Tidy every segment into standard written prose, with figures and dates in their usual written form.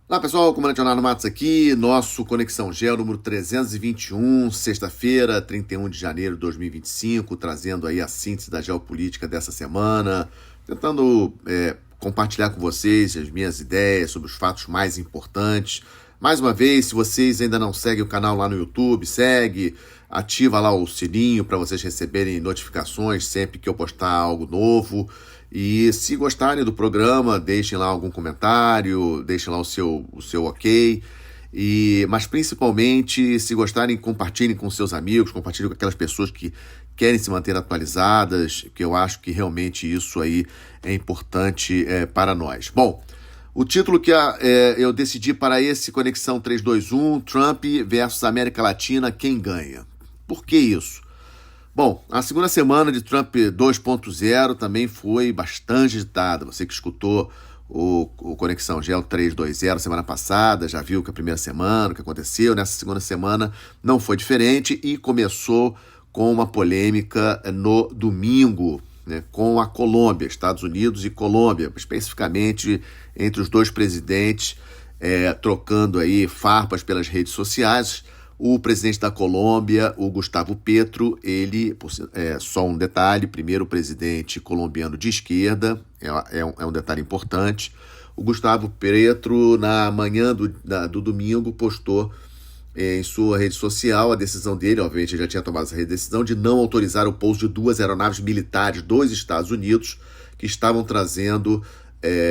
Olá pessoal, comandante Leonardo Matos aqui, nosso Conexão Geo número 321, sexta-feira, 31 de janeiro de 2025, trazendo aí a síntese da geopolítica dessa semana, tentando compartilhar com vocês as minhas ideias sobre os fatos mais importantes. Mais uma vez, se vocês ainda não seguem o canal lá no YouTube, segue, ativa lá o sininho para vocês receberem notificações sempre que eu postar algo novo. E se gostarem do programa, deixem lá algum comentário, deixem lá o seu ok. Mas principalmente, se gostarem, compartilhem com seus amigos, compartilhem com aquelas pessoas que querem se manter atualizadas, que eu acho que realmente isso aí é importante para nós. Bom, o título que eu decidi para esse Conexão 321, Trump versus América Latina, quem ganha? Por que isso? Bom, a segunda semana de Trump 2.0 também foi bastante agitada. Você que escutou o Conexão Geo 320 semana passada, já viu que a primeira semana, o que aconteceu. Nessa segunda semana não foi diferente e começou com uma polêmica no domingo, né, com a Colômbia, Estados Unidos e Colômbia, especificamente entre os dois presidentes, trocando aí farpas pelas redes sociais. O presidente da Colômbia, o Gustavo Petro, ele, só um detalhe, primeiro presidente colombiano de esquerda, é um detalhe importante. O Gustavo Petro, na manhã do domingo, postou em sua rede social a decisão dele, obviamente ele já tinha tomado essa decisão, de não autorizar o pouso de duas aeronaves militares dos Estados Unidos que estavam trazendo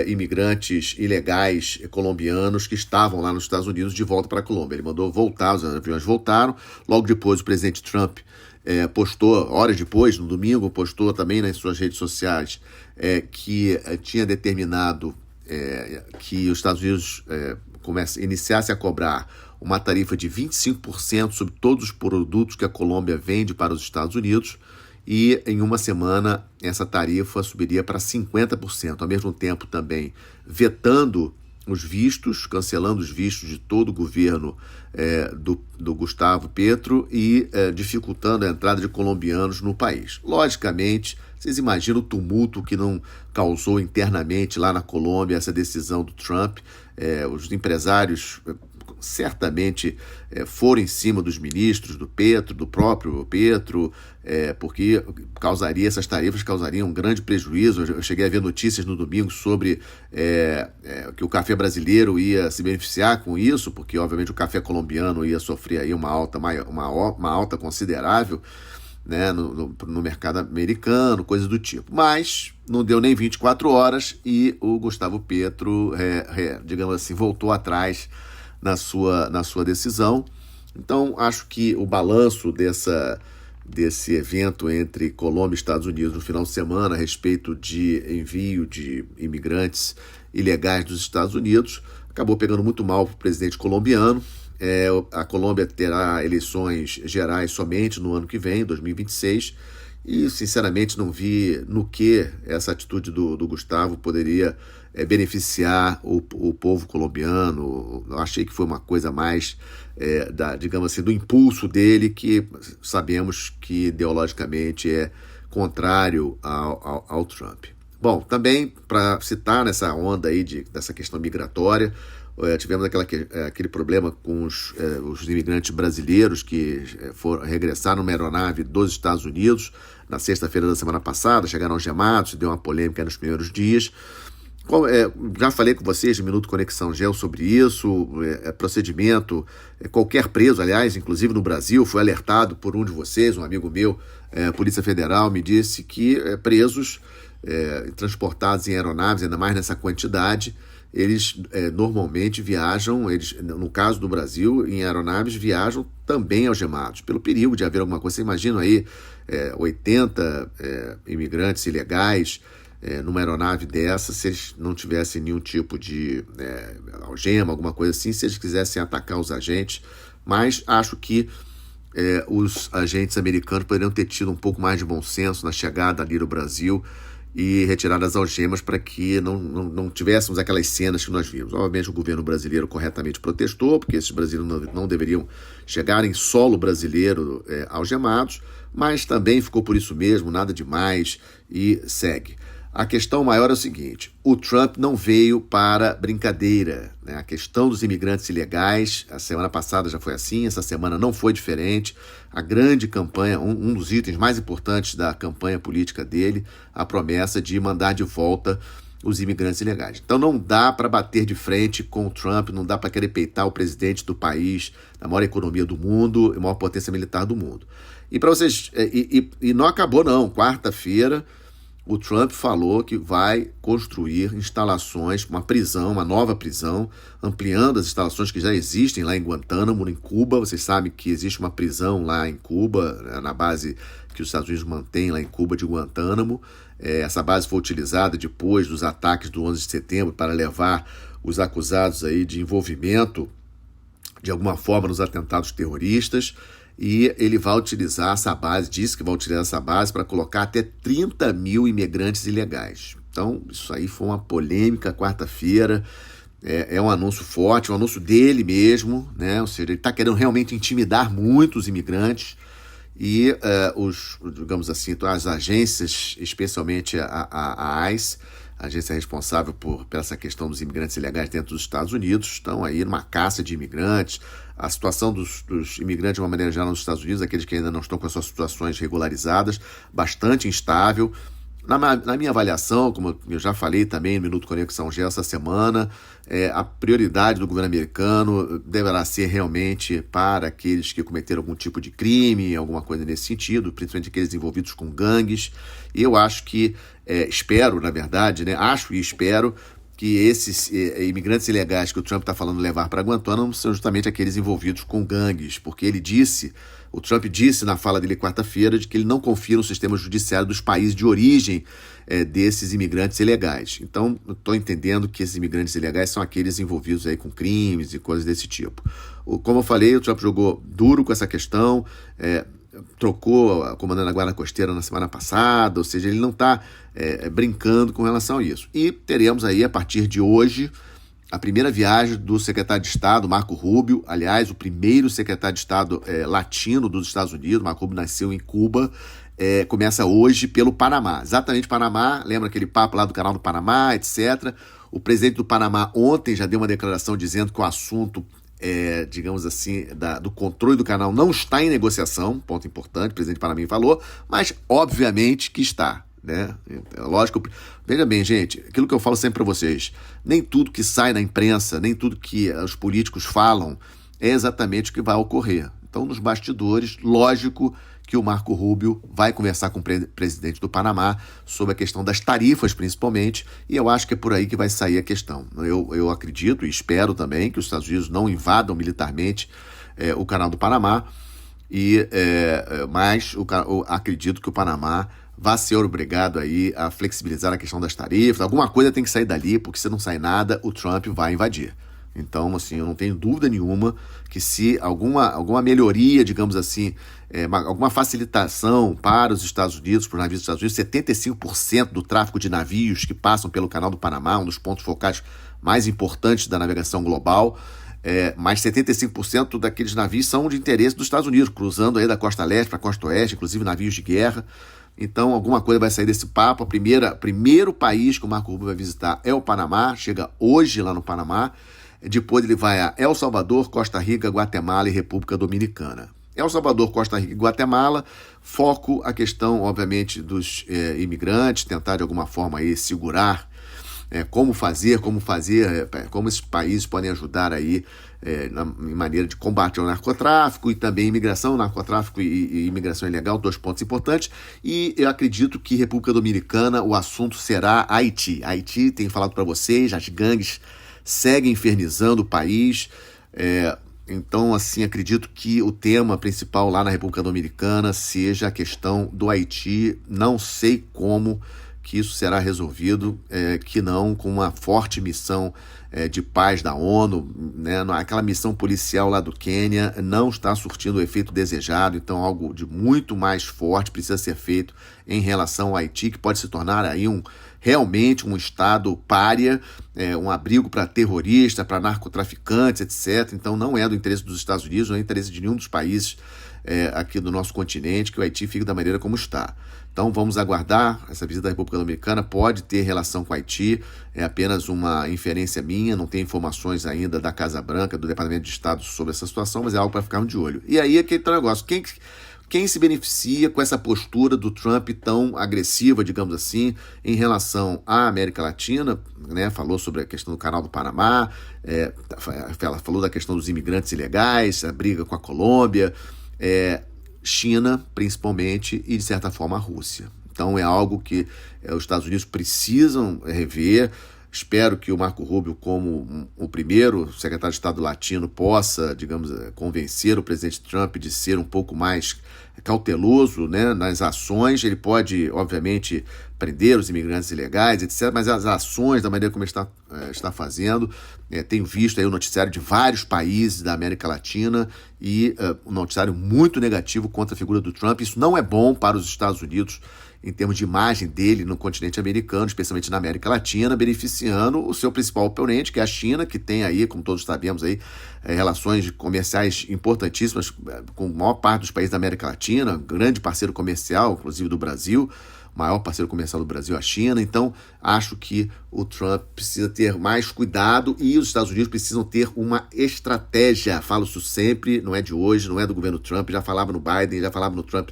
imigrantes ilegais colombianos que estavam lá nos Estados Unidos de volta para a Colômbia. Ele mandou voltar, os aviões voltaram. Logo depois, o presidente Trump postou, horas depois, no domingo, postou também nas suas redes sociais que tinha determinado que os Estados Unidos iniciasse a cobrar uma tarifa de 25% sobre todos os produtos que a Colômbia vende para os Estados Unidos. E em uma semana essa tarifa subiria para 50%, ao mesmo tempo também vetando os vistos, cancelando os vistos de todo o governo do Gustavo Petro e dificultando a entrada de colombianos no país. Logicamente, vocês imaginam o tumulto que não causou internamente lá na Colômbia essa decisão do Trump. Os empresários certamente foram em cima dos ministros do Petro, do próprio Petro, porque essas tarifas causariam um grande prejuízo. Eu cheguei a ver notícias no domingo sobre que o café brasileiro ia se beneficiar com isso, porque obviamente o café colombiano ia sofrer aí uma alta considerável, né, no mercado americano, coisa do tipo. Mas não deu nem 24 horas e o Gustavo Petro, digamos assim, voltou atrás na sua decisão. Então, acho que o balanço desse evento entre Colômbia e Estados Unidos no final de semana a respeito de envio de imigrantes ilegais dos Estados Unidos acabou pegando muito mal para o presidente colombiano. A Colômbia terá eleições gerais somente no ano que vem, 2026, e sinceramente não vi no que essa atitude do Gustavo poderia beneficiar o povo colombiano. Eu achei que foi uma coisa mais, digamos assim, do impulso dele, que sabemos que ideologicamente é contrário ao Trump. Bom, também para citar nessa onda aí dessa questão migratória, tivemos aquele problema com os imigrantes brasileiros que regressaram numa aeronave dos Estados Unidos na sexta-feira da semana passada, chegaram algemados, deu uma polêmica nos primeiros dias. Já falei com vocês no Minuto Conexão Geo sobre isso, procedimento, qualquer preso, aliás, inclusive no Brasil, foi alertado por um de vocês, um amigo meu, Polícia Federal, me disse que presos transportados em aeronaves, ainda mais nessa quantidade, eles normalmente viajam, no caso do Brasil, em aeronaves, viajam também algemados, pelo perigo de haver alguma coisa. Você imagina aí 80 imigrantes ilegais numa aeronave dessa, se eles não tivessem nenhum tipo de algema, alguma coisa assim, se eles quisessem atacar os agentes. Mas acho que os agentes americanos poderiam ter tido um pouco mais de bom senso na chegada ali no Brasil e retirar as algemas para que não tivéssemos aquelas cenas que nós vimos. Obviamente o governo brasileiro corretamente protestou, porque esses brasileiros não deveriam chegar em solo brasileiro algemados, mas também ficou por isso mesmo, nada demais, e segue. A questão maior é o seguinte: o Trump não veio para brincadeira, né? A questão dos imigrantes ilegais, a semana passada já foi assim, essa semana não foi diferente. A grande campanha, um dos itens mais importantes da campanha política dele, a promessa de mandar de volta os imigrantes ilegais. Então não dá para bater de frente com o Trump, não dá para querer peitar o presidente do país, da maior economia do mundo e maior potência militar do mundo. E para vocês, e não acabou não, quarta-feira o Trump falou que vai construir instalações, uma prisão, uma nova prisão, ampliando as instalações que já existem lá em Guantánamo, em Cuba. Vocês sabem que existe uma prisão lá em Cuba, na base que os Estados Unidos mantêm lá em Cuba de Guantánamo. Essa base foi utilizada depois dos ataques do 11 de setembro para levar os acusados aí de envolvimento, de alguma forma, nos atentados terroristas. E ele vai utilizar essa base, disse que vai utilizar essa base para colocar até 30 mil imigrantes ilegais. Então, isso aí foi uma polêmica quarta-feira, é um anúncio forte, um anúncio dele mesmo, né? Ou seja, ele está querendo realmente intimidar muito os imigrantes e digamos assim, as agências, especialmente a ICE, a agência responsável por essa questão dos imigrantes ilegais dentro dos Estados Unidos, estão aí numa caça de imigrantes. A situação dos imigrantes, de uma maneira geral, nos Estados Unidos, aqueles que ainda não estão com as suas situações regularizadas, bastante instável. Na minha avaliação, como eu já falei também no Minuto Conexão Geo essa semana, a prioridade do governo americano deverá ser realmente para aqueles que cometeram algum tipo de crime, alguma coisa nesse sentido, principalmente aqueles envolvidos com gangues. E eu acho que, espero, na verdade, né, acho e espero que esses imigrantes ilegais que o Trump está falando levar para Guantánamo são justamente aqueles envolvidos com gangues, porque o Trump disse na fala dele quarta-feira de que ele não confia no sistema judiciário dos países de origem desses imigrantes ilegais. Então, eu estou entendendo que esses imigrantes ilegais são aqueles envolvidos aí com crimes e coisas desse tipo. Como eu falei, o Trump jogou duro com essa questão, trocou a comandante da Guarda Costeira na semana passada, ou seja, ele não está brincando com relação a isso. E teremos aí, a partir de hoje, a primeira viagem do secretário de Estado, Marco Rubio, aliás, o primeiro secretário de Estado latino dos Estados Unidos. Marco Rubio nasceu em Cuba, começa hoje pelo Panamá. Exatamente Panamá, lembra aquele papo lá do canal do Panamá, etc. O presidente do Panamá ontem já deu uma declaração dizendo que o assunto digamos assim, do controle do canal não está em negociação, ponto importante, o presidente Panamá falou, mas obviamente que está, né? Lógico, veja bem, gente, aquilo que eu falo sempre para vocês, nem tudo que sai na imprensa, nem tudo que os políticos falam é exatamente o que vai ocorrer. Então, nos bastidores, lógico que o Marco Rubio vai conversar com o presidente do Panamá sobre a questão das tarifas, principalmente, e eu acho que é por aí que vai sair a questão. Eu acredito e espero também que os Estados Unidos não invadam militarmente o canal do Panamá, mas acredito que o Panamá vai ser obrigado aí a flexibilizar a questão das tarifas. Alguma coisa tem que sair dali, porque se não sair nada, o Trump vai invadir. Então, assim, eu não tenho dúvida nenhuma que se alguma melhoria, digamos assim, alguma facilitação para os Estados Unidos, para os navios dos Estados Unidos, 75% do tráfego de navios que passam pelo Canal do Panamá, um dos pontos focais mais importantes da navegação global, mas 75% daqueles navios são de interesse dos Estados Unidos, cruzando aí da costa leste para a costa oeste, inclusive navios de guerra. Então, alguma coisa vai sair desse papo. Primeiro país que o Marco Rubio vai visitar é o Panamá, chega hoje lá no Panamá. Depois ele vai a El Salvador, Costa Rica, Guatemala e República Dominicana. El Salvador, Costa Rica e Guatemala, foco a questão, obviamente, dos imigrantes, tentar de alguma forma aí segurar como esses países podem ajudar aí em maneira de combate ao narcotráfico e também imigração, narcotráfico e imigração ilegal, 2 pontos importantes. E eu acredito que República Dominicana, o assunto será Haiti. Haiti, tenho falado para vocês, as gangues seguem infernizando o país. Então, assim, acredito que o tema principal lá na República Dominicana seja a questão do Haiti. Não sei como que isso será resolvido, que não com uma forte missão de paz da ONU, né? Aquela missão policial lá do Quênia não está surtindo o efeito desejado, então algo de muito mais forte precisa ser feito em relação ao Haiti, que pode se tornar aí realmente um estado pária, um abrigo para terroristas, para narcotraficantes, etc. Então não é do interesse dos Estados Unidos, não é do interesse de nenhum dos países aqui do nosso continente, que o Haiti fique da maneira como está. Então vamos aguardar. Essa visita da República Dominicana pode ter relação com o Haiti, é apenas uma inferência minha, não tem informações ainda da Casa Branca, do Departamento de Estado sobre essa situação, mas é algo para ficarmos de olho. E aí é aquele negócio, quem se beneficia com essa postura do Trump tão agressiva, digamos assim, em relação à América Latina, né? Falou sobre a questão do Canal do Panamá, falou da questão dos imigrantes ilegais, a briga com a Colômbia, China, principalmente, e, de certa forma, a Rússia. Então, é algo que os Estados Unidos precisam rever. Espero que o Marco Rubio, como o primeiro secretário de Estado latino, possa, digamos, convencer o presidente Trump de ser um pouco mais cauteloso, né, nas ações. Ele pode, obviamente, prender os imigrantes ilegais, etc., mas as ações, da maneira como ele está fazendo, tenho visto aí o noticiário de vários países da América Latina e um noticiário muito negativo contra a figura do Trump. Isso não é bom para os Estados Unidos em termos de imagem dele no continente americano, especialmente na América Latina, beneficiando o seu principal oponente, que é a China, que tem aí, como todos sabemos, aí, relações comerciais importantíssimas com a maior parte dos países da América Latina, grande parceiro comercial, inclusive do Brasil, maior parceiro comercial do Brasil, a China. Então, acho que o Trump precisa ter mais cuidado e os Estados Unidos precisam ter uma estratégia. Falo isso sempre, não é de hoje, não é do governo Trump, já falava no Biden, já falava no Trump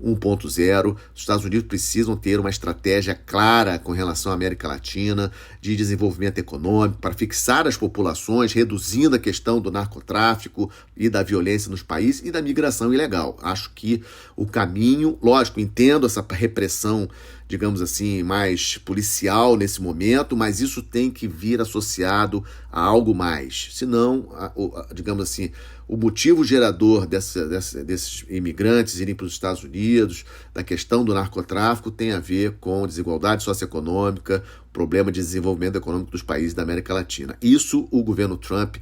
1.0, os Estados Unidos precisam ter uma estratégia clara com relação à América Latina, de desenvolvimento econômico, para fixar as populações, reduzindo a questão do narcotráfico e da violência nos países e da migração ilegal. Acho que o caminho, lógico, entendo essa repressão, digamos assim, mais policial nesse momento, mas isso tem que vir associado a algo mais. Senão, digamos assim, o motivo gerador desses imigrantes irem para os Estados Unidos, da questão do narcotráfico, tem a ver com desigualdade socioeconômica, problema de desenvolvimento econômico dos países da América Latina. Isso o governo Trump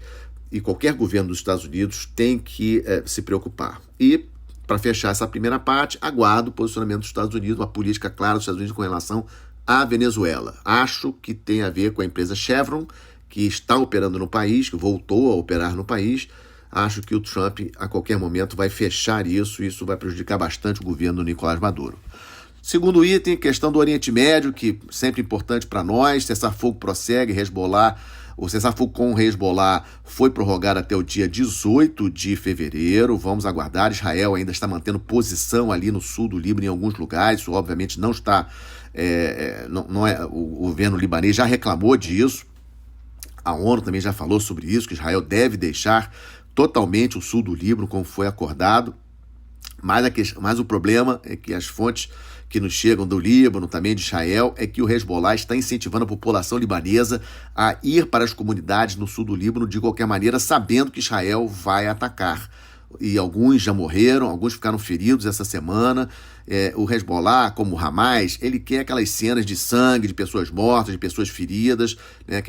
e qualquer governo dos Estados Unidos tem que se preocupar. E, para fechar essa primeira parte, aguardo o posicionamento dos Estados Unidos, uma política clara dos Estados Unidos com relação à Venezuela. Acho que tem a ver com a empresa Chevron, que está operando no país, que voltou a operar no país. Acho que o Trump, a qualquer momento, vai fechar isso, e isso vai prejudicar bastante o governo do Nicolás Maduro. Segundo item, a questão do Oriente Médio, que é sempre importante para nós. Cessar-fogo prossegue, o cessar-fogo com o Hezbollah foi prorrogado até o dia 18 de fevereiro. Vamos aguardar. Israel ainda está mantendo posição ali no sul do Líbano em alguns lugares. Isso, obviamente, não está... o governo libanês já reclamou disso. A ONU também já falou sobre isso, que Israel deve deixar totalmente o sul do Líbano, como foi acordado. Mas o problema é que as fontes que nos chegam do Líbano, também de Israel, é que o Hezbollah está incentivando a população libanesa a ir para as comunidades no sul do Líbano de qualquer maneira, sabendo que Israel vai atacar. E alguns já morreram, alguns ficaram feridos essa semana. O Hezbollah, como o Hamas, ele quer aquelas cenas de sangue, de pessoas mortas, de pessoas feridas, né,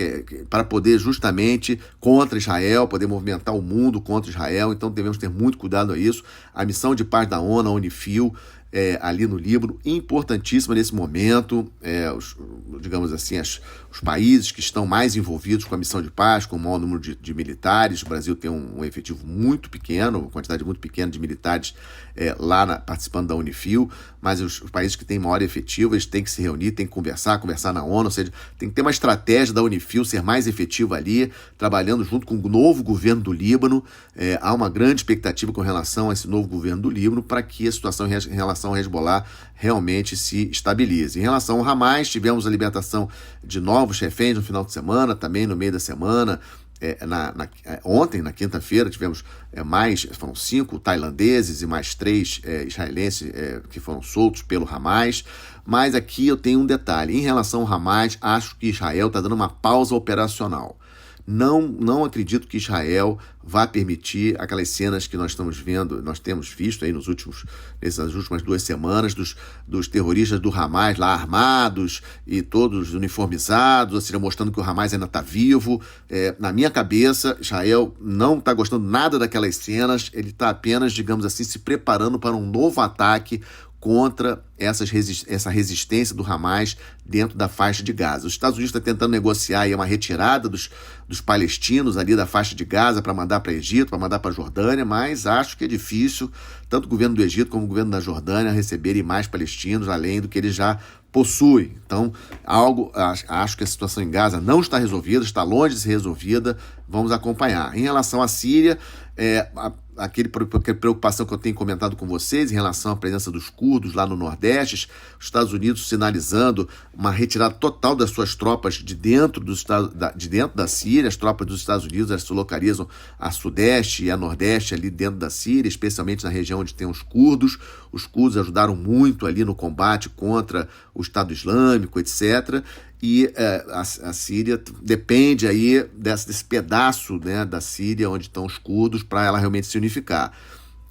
para poder justamente contra Israel, poder movimentar o mundo contra Israel. Então devemos ter muito cuidado a isso. A missão de paz da ONU, a UNIFIL, ali no Líbano, importantíssima nesse momento. Digamos assim, os países que estão mais envolvidos com a missão de paz, com o maior número de militares. O Brasil tem um efetivo muito pequeno, uma quantidade muito pequena de militares participando da UNIFIL, mas os países que têm maior efetivo, eles têm que se reunir, têm que conversar na ONU, ou seja, tem que ter uma estratégia da UNIFIL ser mais efetiva ali, trabalhando junto com o novo governo do Líbano. Há uma grande expectativa com relação a esse novo governo do Líbano para que a situação em relação ao Hezbollah realmente se estabilize. Em relação ao Hamas, tivemos a libertação de novos reféns no final de semana, também no meio da semana. Ontem, na quinta-feira, tivemos foram 5 tailandeses e mais 3 israelenses que foram soltos pelo Hamas. Mas aqui eu tenho um detalhe. Em relação ao Hamas, acho que Israel está dando uma pausa operacional. Não acredito que Israel vá permitir aquelas cenas que nós temos visto aí nessas últimas 2 semanas, dos terroristas do Hamas lá armados e todos uniformizados, ou seja, mostrando que o Hamas ainda está vivo. Na minha cabeça, Israel não está gostando nada daquelas cenas, ele está apenas, digamos assim, se preparando para um novo ataque contra essa resistência do Hamas dentro da faixa de Gaza. Os Estados Unidos estão tentando negociar aí uma retirada dos palestinos ali da faixa de Gaza para mandar para o Egito, para mandar para a Jordânia, mas acho que é difícil tanto o governo do Egito como o governo da Jordânia receberem mais palestinos, além do que eles já possuem. Então, acho que a situação em Gaza não está resolvida, está longe de ser resolvida, vamos acompanhar. Em relação à Síria, aquela preocupação que eu tenho comentado com vocês em relação à presença dos curdos lá no Nordeste, os Estados Unidos sinalizando uma retirada total das suas tropas de dentro da Síria. As tropas dos Estados Unidos elas se localizam a Sudeste e a Nordeste ali dentro da Síria, especialmente na região onde tem os curdos. Os curdos ajudaram muito ali no combate contra o Estado Islâmico, etc., e a Síria depende aí desse pedaço, né, da Síria onde estão os curdos para ela realmente se unificar.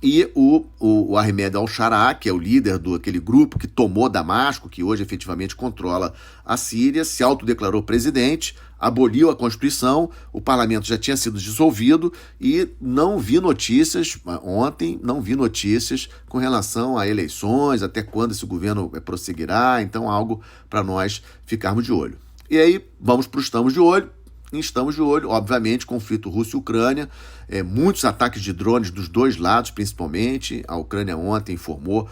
E o Ahmed al-Sharaa, que é o líder daquele grupo que tomou Damasco, que hoje efetivamente controla a Síria, se autodeclarou presidente, aboliu a Constituição, o parlamento já tinha sido dissolvido e não vi notícias com relação a eleições, até quando esse governo prosseguirá, então algo para nós ficarmos de olho. E aí vamos para o Estamos de Olho. Estamos de olho, obviamente, conflito Rússia-Ucrânia, muitos ataques de drones dos dois lados, principalmente. A Ucrânia ontem informou,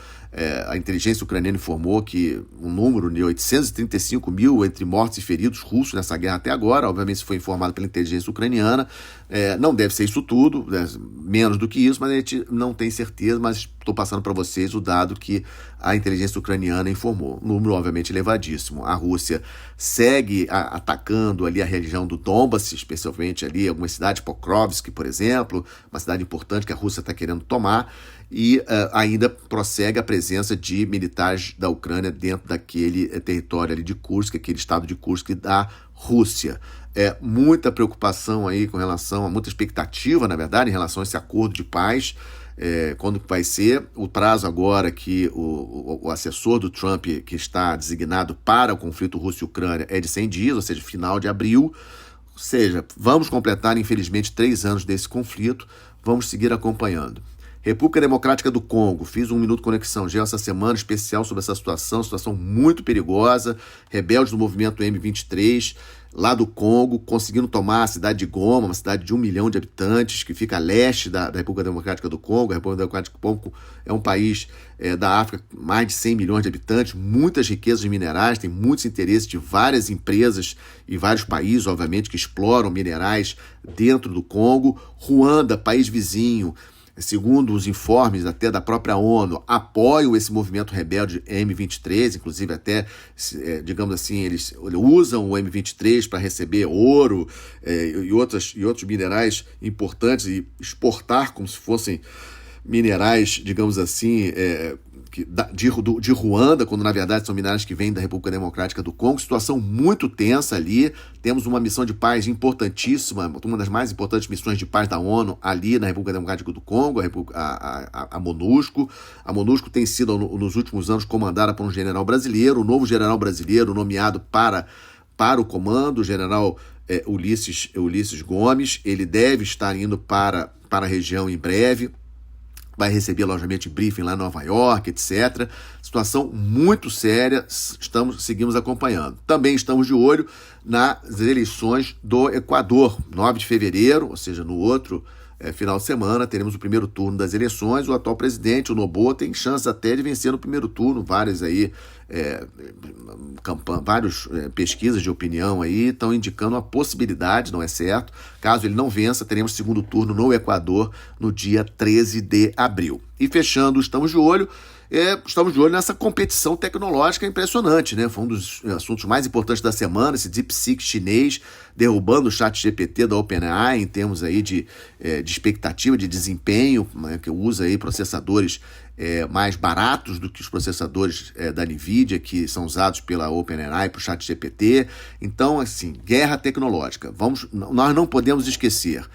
a inteligência ucraniana informou que um número de 835 mil entre mortos e feridos russos nessa guerra até agora. Obviamente, isso foi informado pela inteligência ucraniana. Não deve ser isso tudo, menos do que isso, mas a gente não tem certeza, mas estou passando para vocês o dado que a inteligência ucraniana informou. Um número, obviamente, elevadíssimo. A Rússia segue atacando ali a região do Donbass, especialmente ali algumas cidades, Pokrovsk, por exemplo, uma cidade importante que a Rússia está querendo tomar, e ainda prossegue a presença de militares da Ucrânia dentro daquele território ali de Kursk, aquele estado de Kursk da Rússia. Muita preocupação aí com relação a muita expectativa, na verdade, em relação a esse acordo de paz. Quando vai ser o prazo agora que o assessor do Trump, que está designado para o conflito Rússia-Ucrânia, é de 100 dias, ou seja, final de abril. Ou seja, vamos completar, infelizmente, 3 anos desse conflito, vamos seguir acompanhando. República Democrática do Congo, fiz um Minuto Conexão Geo essa semana, especial sobre essa situação muito perigosa, rebeldes do movimento M23, lá do Congo, conseguindo tomar a cidade de Goma, uma cidade de 1 milhão de habitantes, que fica a leste da República Democrática do Congo. A República Democrática do Congo é um país da África, mais de 100 milhões de habitantes, muitas riquezas minerais, tem muitos interesses de várias empresas e vários países, obviamente, que exploram minerais dentro do Congo. Ruanda, país vizinho, segundo os informes até da própria ONU, apoiam esse movimento rebelde M23, inclusive até, digamos assim, eles usam o M23 para receber ouro e outros minerais importantes e exportar como se fossem minerais, digamos assim, de Ruanda, quando na verdade são minerais que vêm da República Democrática do Congo. Situação muito tensa ali. Temos uma missão de paz importantíssima, uma das mais importantes missões de paz da ONU ali na República Democrática do Congo, a MONUSCO. A MONUSCO tem sido, nos últimos anos, comandada por um general brasileiro, um novo general brasileiro nomeado para o comando, o general Ulisses Gomes. Ele deve estar indo para a região em breve. Vai receber, logicamente, briefing lá em Nova York, etc. Situação muito séria, seguimos acompanhando. Também estamos de olho nas eleições do Equador, 9 de fevereiro, ou seja, no outro final de semana, teremos o primeiro turno das eleições. O atual presidente, o Noboa, tem chance até de vencer no primeiro turno. Várias pesquisas de opinião aí estão indicando a possibilidade, não é certo. Caso ele não vença, teremos segundo turno no Equador no dia 13 de abril. E fechando, estamos de olho nessa competição tecnológica impressionante, né? Foi um dos assuntos mais importantes da semana, esse DeepSeek chinês derrubando o ChatGPT da OpenAI em termos aí de expectativa, de desempenho, né? Que usa aí processadores mais baratos do que os processadores da NVIDIA, que são usados pela OpenAI para o ChatGPT. Então, assim, guerra tecnológica. Nós não podemos esquecer.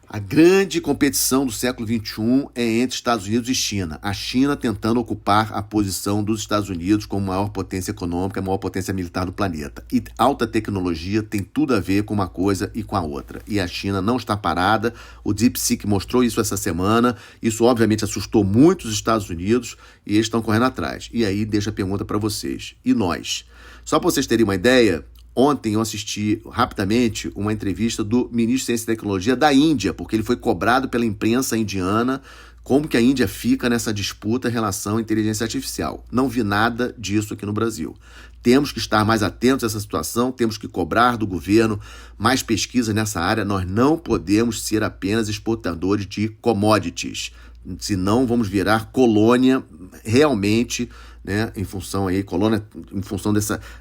A grande competição do século XXI é entre Estados Unidos e China. A China tentando ocupar a posição dos Estados Unidos como maior potência econômica, maior potência militar do planeta. E alta tecnologia tem tudo a ver com uma coisa e com a outra. E a China não está parada. O DeepSeek mostrou isso essa semana. Isso obviamente assustou muito os Estados Unidos e eles estão correndo atrás. E aí deixa a pergunta para vocês. E nós? Só para vocês terem uma ideia, ontem eu assisti rapidamente uma entrevista do ministro de Ciência e Tecnologia da Índia, porque ele foi cobrado pela imprensa indiana como que a Índia fica nessa disputa em relação à inteligência artificial. Não vi nada disso aqui no Brasil. Temos que estar mais atentos a essa situação, temos que cobrar do governo mais pesquisa nessa área. Nós não podemos ser apenas exportadores de commodities, senão vamos virar colônia realmente, né, em função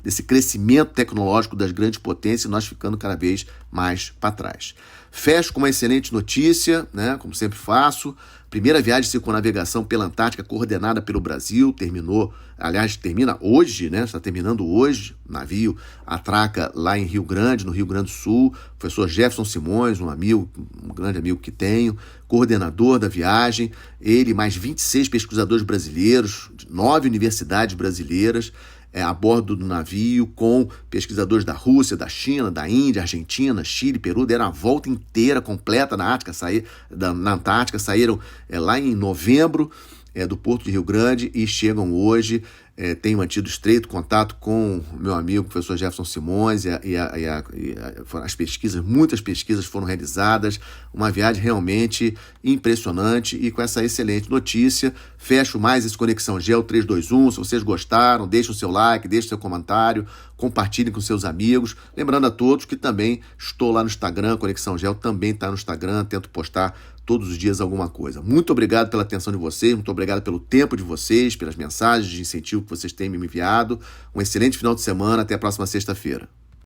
desse crescimento tecnológico das grandes potências, nós ficando cada vez mais para trás. Fecho com uma excelente notícia, né, como sempre faço. Primeira viagem de circunnavegação pela Antártica coordenada pelo Brasil, termina hoje, né? Está terminando hoje. O navio atraca lá em Rio Grande, no Rio Grande do Sul. O professor Jefferson Simões, um grande amigo que tenho, coordenador da viagem. Ele mais 26 pesquisadores brasileiros, de 9 universidades brasileiras, a bordo do navio, com pesquisadores da Rússia, da China, da Índia, Argentina, Chile, Peru. Deram a volta inteira, completa na Antártica. Saíram lá em novembro do Porto de Rio Grande e chegam hoje. Tenho mantido estreito contato com o meu amigo, o professor Jefferson Simões, muitas pesquisas foram realizadas, uma viagem realmente impressionante. E com essa excelente notícia, fecho mais esse Conexão Geo 321. Se vocês gostaram, deixem o seu like, deixem o seu comentário, compartilhem com seus amigos. Lembrando a todos que também estou lá no Instagram, Conexão Geo também está no Instagram, tento postar todos os dias alguma coisa. Muito obrigado pela atenção de vocês, muito obrigado pelo tempo de vocês, pelas mensagens de incentivo que vocês têm me enviado. Um excelente final de semana, até a próxima sexta-feira.